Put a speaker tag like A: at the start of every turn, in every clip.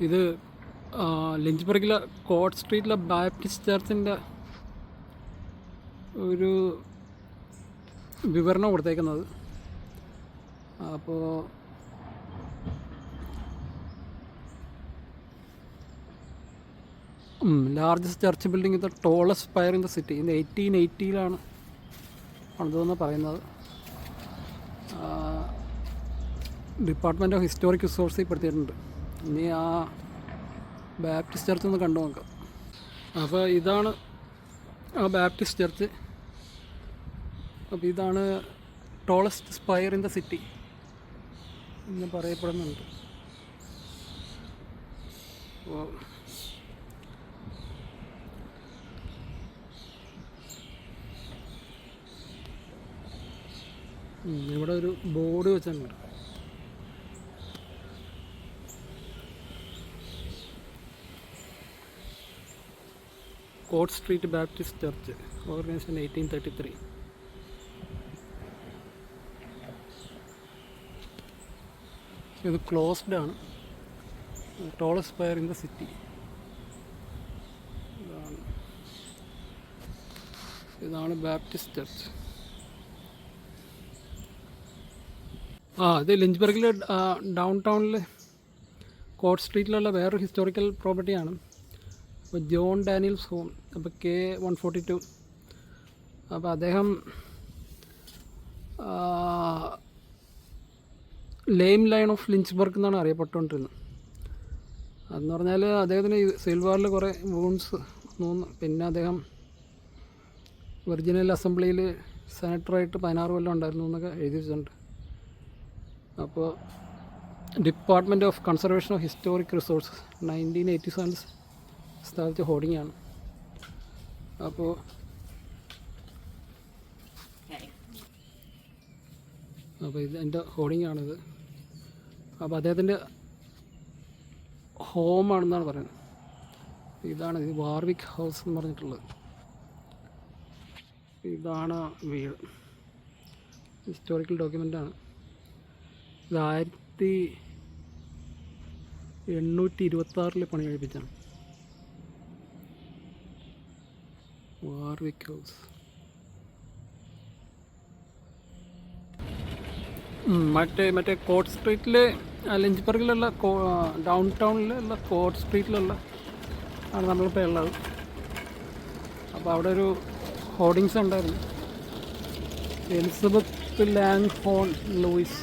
A: ഇത് ലിഞ്ചബർഗിലെ coat സ്ട്രീറ്റിലെ Baptist ചർച്ചിൻ്റെ ഒരു വിവരണം കൊടുത്തേക്കുന്നത്. അപ്പോൾ largest church building the tallest spire in the city. ഇത് 1880 ആണെന്ന് പറയുന്നത്. ഡിപ്പാർട്ട്മെൻറ്റ് ഓഫ് ഹിസ്റ്റോറിക് റിസോഴ്സിൽ പെടുത്തിയിട്ടുണ്ട്. ഇനി ആ ബാപ്റ്റിസ്റ്റ് ചർച്ച് ഒന്ന് കണ്ടു നോക്കാം. അപ്പോൾ ഇതാണ് ആ ബാപ്റ്റിസ്റ്റ് ചർച്ച്. അപ്പോൾ ഇതാണ് tallest spire in the city എന്ന് പറയപ്പെടുന്നുണ്ട്. അപ്പോൾ ഇവിടെ ഒരു ബോർഡ് വെച്ചിട്ടുണ്ട്. Court Street Baptist church, organisation 1833. ഇത് ക്ലോസ്ഡ് ആണ്. Tallest spire in the city. ഇതാണ് ബാപ്റ്റിസ്റ്റ് ചർച്ച്. ഇത് ലിഞ്ചബർഗിലെ ഡൗൺ ടൗണിൽ കോട്ട് സ്ട്രീറ്റിലുള്ള വേറൊരു ഹിസ്റ്റോറിക്കൽ പ്രോപ്പർട്ടിയാണ്. അപ്പോൾ ജോൺ ഡാനിയൽസ് ഹോം, അപ്പോൾ K142. അപ്പോൾ അദ്ദേഹം ലെയിം ലയൺ ഓഫ് ലിഞ്ചബർഗ് എന്നാണ് അറിയപ്പെട്ടുകൊണ്ടിരുന്നത്. അതെന്ന് പറഞ്ഞാൽ അദ്ദേഹത്തിന് സിവിൽ വാറിൽ കുറേ വൂൺസ് തോന്നുന്നു. പിന്നെ അദ്ദേഹം വെർജിനിയൽ അസംബ്ലിയിൽ സെനറ്ററായിട്ട് 16 കൊല്ലം ഉണ്ടായിരുന്നു എന്നൊക്കെ എഴുതി വെച്ചിട്ടുണ്ട്. അപ്പോൾ department of conservation of historic resources 1987 സ്ഥാപിച്ച ഹോർഡിങ്ങാണ്. അപ്പോൾ ഇത് എൻ്റെ ഹോർഡിങ്ങാണിത്. അപ്പോൾ അദ്ദേഹത്തിൻ്റെ ഹോമാണെന്നാണ് പറയുന്നത്. ഇതാണ് ഇത് വാർവിക് ഹൗസ് എന്ന് പറഞ്ഞിട്ടുള്ളത്. ഇതാണ് വീട്. ഹിസ്റ്റോറിക്കൽ ഡോക്യുമെൻ്റാണ്. ഇത് 1826 പണി കഴിപ്പിച്ചാണ്. Warwick house. മറ്റേ കോട്ട് സ്ട്രീറ്റിൽ ലിഞ്ചബർഗിലുള്ള ഡൗൺ ടൗണിലുള്ള കോട്ട് സ്ട്രീറ്റിലുള്ള ആണ് നമ്മളിപ്പോൾ ഉള്ളത്. അപ്പോൾ അവിടെ ഒരു ഹോർഡിങ്സ് ഉണ്ടായിരുന്നു. എലിസബത്ത് ലാങ്ഹോൺ ലൂയിസ്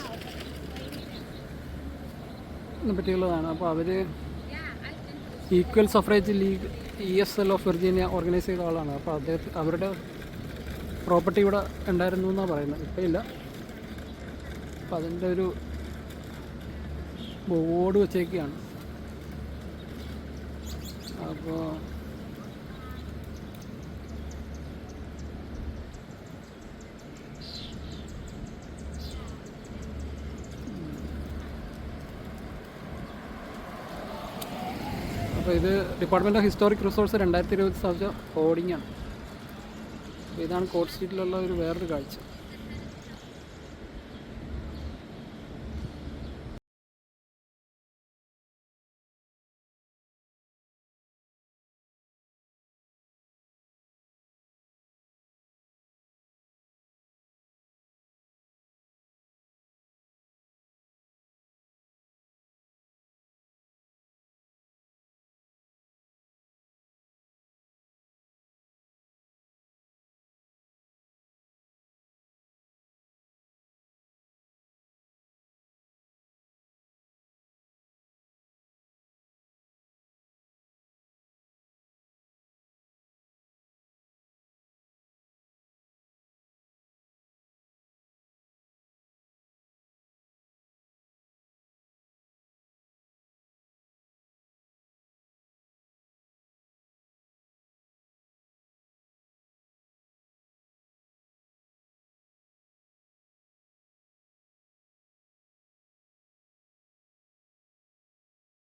A: പറ്റിയുള്ളതാണ്. അപ്പോൾ അവർ equal suffrage league ESL of Virginia organise ചെയ്ത ആളാണ്. അപ്പോൾ അവരുടെ പ്രോപ്പർട്ടി ഇവിടെ ഉണ്ടായിരുന്നു എന്നാണ് പറയുന്നത്. ഇപ്പം ഇല്ല. അപ്പോൾ അതിൻ്റെ ഒരു ബോർഡ് വെച്ചേക്കുകയാണ്. അപ്പോൾ ഇത് ഡിപ്പാർട്ട്മെൻറ്റ് ഓഫ് ഹിസ്റ്റോറിക് റിസോഴ്സ് 2020 സ്ഥാപിച്ച ഹോർഡിങ്ങാണ്. അപ്പോൾ ഇതാണ് കോട്ട് സ്ട്രീറ്റിലുള്ള ഒരു വേറൊരു കാഴ്ച.